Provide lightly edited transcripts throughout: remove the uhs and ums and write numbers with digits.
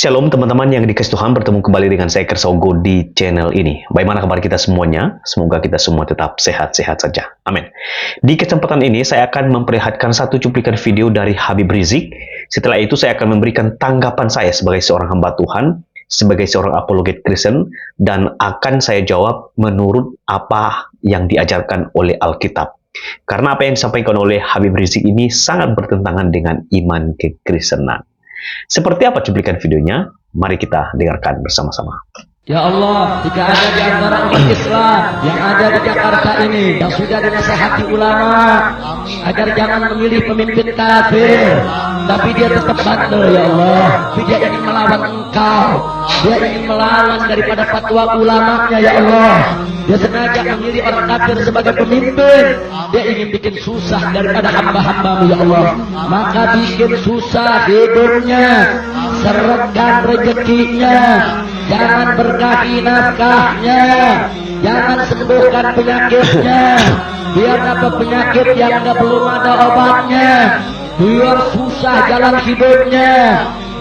Shalom teman-teman yang dikasih Tuhan, bertemu kembali dengan saya Kersogo di channel ini. Bagaimana kabar kita semuanya? Semoga kita semua tetap sehat-sehat saja. Amin. Di kesempatan ini saya akan memperlihatkan satu cuplikan video dari Habib Rizik. Setelah itu saya akan memberikan tanggapan saya sebagai seorang hamba Tuhan, sebagai seorang apologet Kristen, dan akan saya jawab menurut apa yang diajarkan oleh Alkitab. Karena apa yang disampaikan oleh Habib Rizik ini sangat bertentangan dengan iman kekristenan. Seperti apa cuplikan videonya? Mari kita dengarkan bersama-sama. Ya Allah, jika ada di antara umat Islam yang ada di Jakarta ini yang sudah dinasihati ulama agar jangan memilih pemimpin kafir, tapi dia tetap bandel, ya Allah. Dia ingin melawan Engkau, dia ingin melawan daripada fatwa ulamanya, ya Allah. Dia sengaja memilih orang kafir sebagai pemimpin. Dia ingin bikin susah daripada hamba-hambamu, ya Allah. Maka bikin susah hidupnya, seretkan rezekinya, jangan berkahi nafkahnya, jangan sembuhkan penyakitnya. Biar dapat penyakit yang belum ada obatnya, biar susah jalan hidupnya,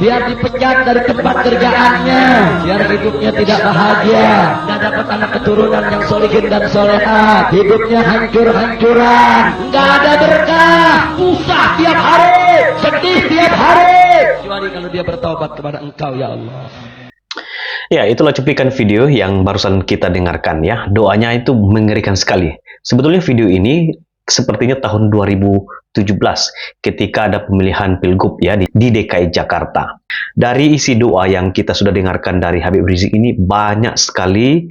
biar dipecat dari tempat kerjaannya, biar hidupnya tidak bahagia, dan dapat anak keturunan yang solihin dan solehat. Hidupnya hancur-hancuran, nggak ada berkah, susah tiap hari, sedih tiap hari, kecuali kalau dia bertobat kepada Engkau, ya Allah. Ya, itulah cuplikan video yang barusan kita dengarkan ya. Doanya itu mengerikan sekali. Sebetulnya video ini sepertinya tahun 2017 ketika ada pemilihan pilgub ya di DKI Jakarta. Dari isi doa yang kita sudah dengarkan dari Habib Rizik ini banyak sekali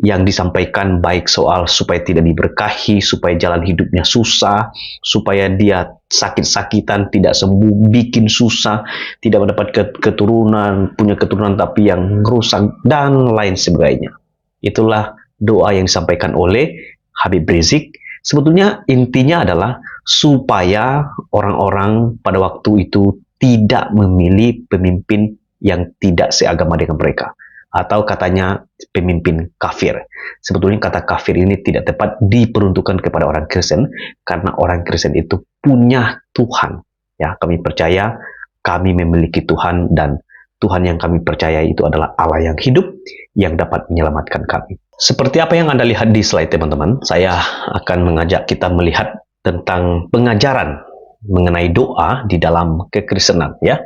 yang disampaikan, baik soal supaya tidak diberkahi, supaya jalan hidupnya susah, supaya dia sakit-sakitan, tidak sembuh, bikin susah, tidak mendapat keturunan, punya keturunan tapi yang rusak, dan lain sebagainya. Itulah doa yang disampaikan oleh Habib Rizik. Sebetulnya intinya adalah supaya orang-orang pada waktu itu tidak memilih pemimpin yang tidak seagama dengan mereka. Atau katanya pemimpin kafir. Sebetulnya kata kafir ini tidak tepat diperuntukkan kepada orang Kristen, karena orang Kristen itu punya Tuhan. Ya, kami percaya kami memiliki Tuhan, dan Tuhan yang kami percaya itu adalah Allah yang hidup yang dapat menyelamatkan kami. Seperti apa yang Anda lihat di slide teman-teman, saya akan mengajak kita melihat tentang pengajaran mengenai doa di dalam kekristenan ya.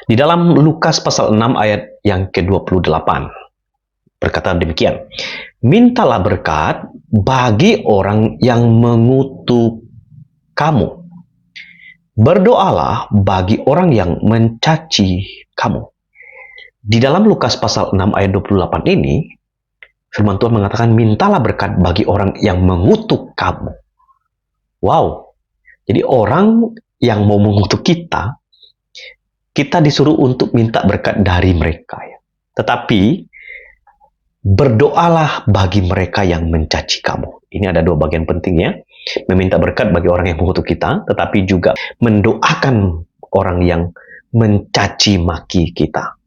Di dalam Lukas pasal 6 ayat yang ke-28 berkata demikian, mintalah berkat bagi orang yang mengutuk kamu, berdoalah bagi orang yang mencaci kamu. Di dalam Lukas pasal 6 ayat 28 ini, firman Tuhan mengatakan mintalah berkat bagi orang yang mengutuk kamu. Wow, jadi orang yang mau mengutuk kita disuruh untuk minta berkat dari mereka ya. Tetapi berdoalah bagi mereka yang mencaci kamu. Ini ada dua bagian pentingnya. Meminta berkat bagi orang yang mengutuk kita, tetapi juga mendoakan orang yang mencaci maki kita.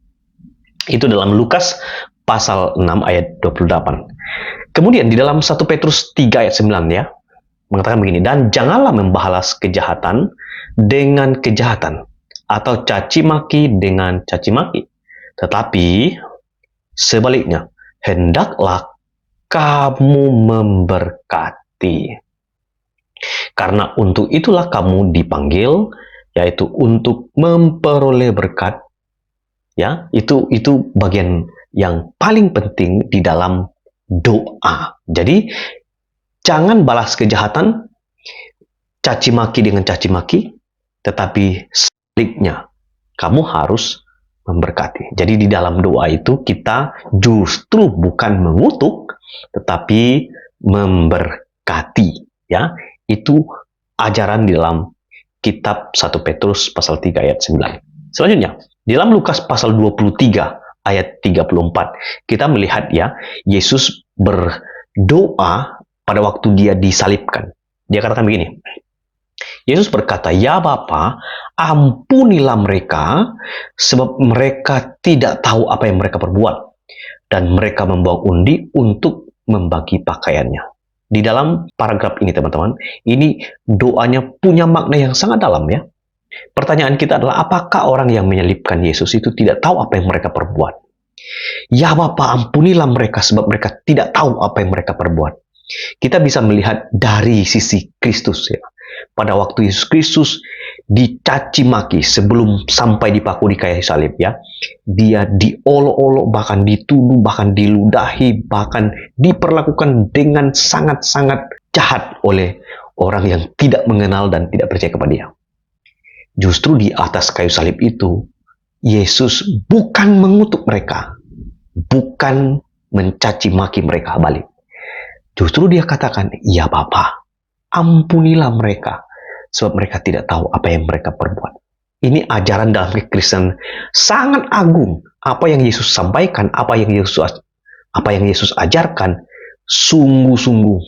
Itu dalam Lukas pasal 6 ayat 28. Kemudian di dalam 1 Petrus 3 ayat 9 ya, mengatakan begini, dan janganlah membalas kejahatan dengan kejahatan, atau caci maki dengan caci maki, tetapi sebaliknya hendaklah kamu memberkati, karena untuk itulah kamu dipanggil, yaitu untuk memperoleh berkat ya. Itu bagian yang paling penting di dalam doa. Jadi jangan balas kejahatan, caci maki dengan caci maki, tetapi sebaliknya, kamu harus memberkati. Jadi di dalam doa itu kita justru bukan mengutuk, tetapi memberkati. Ya, itu ajaran di dalam kitab 1 Petrus pasal 3 ayat 9. Selanjutnya, di dalam Lukas pasal 23 ayat 34, kita melihat ya, Yesus berdoa pada waktu dia disalibkan. Dia katakan begini, Yesus berkata, ya Bapa, ampunilah mereka, sebab mereka tidak tahu apa yang mereka perbuat. Dan mereka membawa undi untuk membagi pakaiannya. Di dalam paragraf ini teman-teman, ini doanya punya makna yang sangat dalam ya. Pertanyaan kita adalah, apakah orang yang menyalibkan Yesus itu tidak tahu apa yang mereka perbuat? Ya Bapa, ampunilah mereka sebab mereka tidak tahu apa yang mereka perbuat. Kita bisa melihat dari sisi Kristus ya. Pada waktu Yesus Kristus dicaci maki sebelum sampai dipaku di kayu salib ya. Dia diolok-olok, bahkan dituduh, bahkan diludahi, bahkan diperlakukan dengan sangat-sangat jahat oleh orang yang tidak mengenal dan tidak percaya kepada Dia. Justru di atas kayu salib itu, Yesus bukan mengutuk mereka, bukan mencaci maki mereka balik. Justru Dia katakan, ya Bapa, ampunilah mereka, sebab mereka tidak tahu apa yang mereka perbuat. Ini ajaran dalam kekristenan sangat agung. Apa yang Yesus sampaikan, apa yang Yesus ajarkan, sungguh-sungguh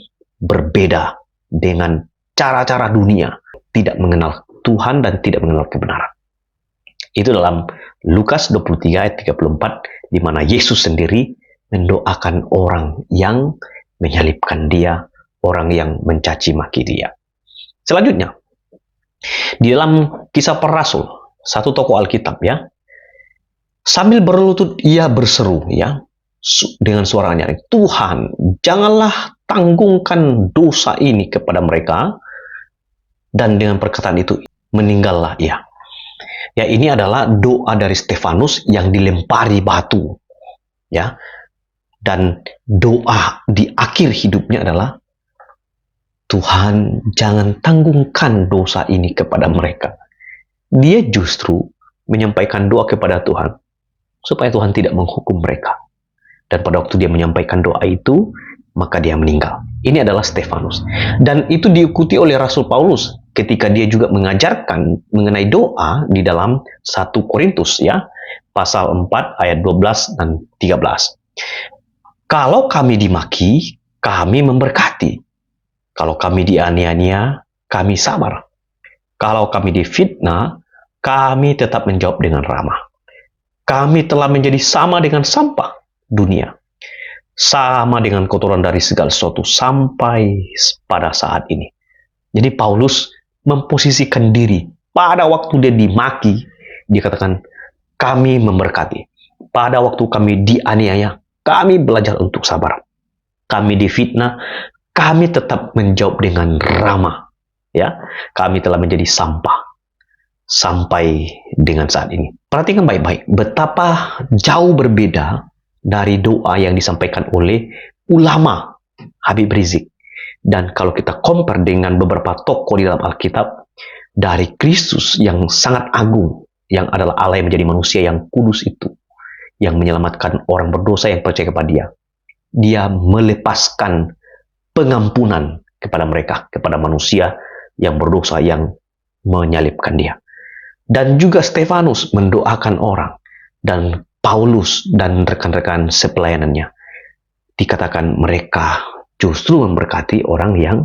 berbeda dengan cara-cara dunia, tidak mengenal Tuhan dan tidak mengenal kebenaran. Itu dalam Lukas 23 ayat 34, di mana Yesus sendiri mendoakan orang yang menyalibkan Dia, orang yang mencaci maki Dia. Selanjutnya, di dalam Kisah Para Rasul, satu tokoh Alkitab ya, sambil berlutut ia berseru ya, dengan suara nyaring, Tuhan, janganlah tanggungkan dosa ini kepada mereka. Dan dengan perkataan itu meninggallah ia. Ya, ini adalah doa dari Stefanus yang dilempari batu. Ya. Dan doa di akhir hidupnya adalah, Tuhan, jangan tanggungkan dosa ini kepada mereka. Dia justru menyampaikan doa kepada Tuhan supaya Tuhan tidak menghukum mereka. Dan pada waktu dia menyampaikan doa itu, maka dia meninggal. Ini adalah Stefanus. Dan itu diikuti oleh Rasul Paulus ketika dia juga mengajarkan mengenai doa di dalam 1 Korintus ya, pasal 4 ayat 12 dan 13. Kalau kami dimaki, kami memberkati. Kalau kami dianiaya, kami sabar. Kalau kami difitnah, kami tetap menjawab dengan ramah. Kami telah menjadi sama dengan sampah dunia, sama dengan kotoran dari segala sesuatu sampai pada saat ini. Jadi Paulus memposisikan diri pada waktu dia dimaki, dia katakan, kami memberkati. Pada waktu kami dianiaya, kami belajar untuk sabar. Kami difitnah, kami tetap menjawab dengan ramah. Ya, kami telah menjadi sampah sampai dengan saat ini. Perhatikan baik-baik betapa jauh berbeda dari doa yang disampaikan oleh ulama Habib Rizik. Dan kalau kita compare dengan beberapa tokoh di dalam Alkitab, dari Kristus yang sangat agung, yang adalah Allah yang menjadi manusia yang kudus itu, yang menyelamatkan orang berdosa yang percaya kepada Dia. Dia melepaskan pengampunan kepada mereka, kepada manusia yang berdosa yang menyalibkan Dia. Dan juga Stefanus mendoakan orang, dan Paulus dan rekan-rekan sepelayanannya dikatakan mereka justru memberkati orang yang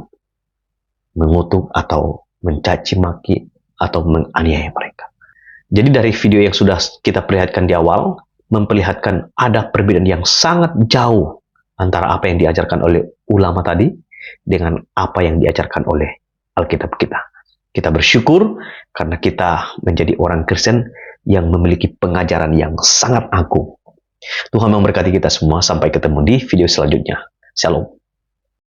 mengutuk atau mencaci maki atau menganiaya mereka. Jadi dari video yang sudah kita perlihatkan di awal, memperlihatkan ada perbedaan yang sangat jauh antara apa yang diajarkan oleh ulama tadi dengan apa yang diajarkan oleh Alkitab kita. Kita bersyukur karena kita menjadi orang Kristen yang memiliki pengajaran yang sangat agung. Tuhan memberkati kita semua. Sampai ketemu di video selanjutnya. Shalom.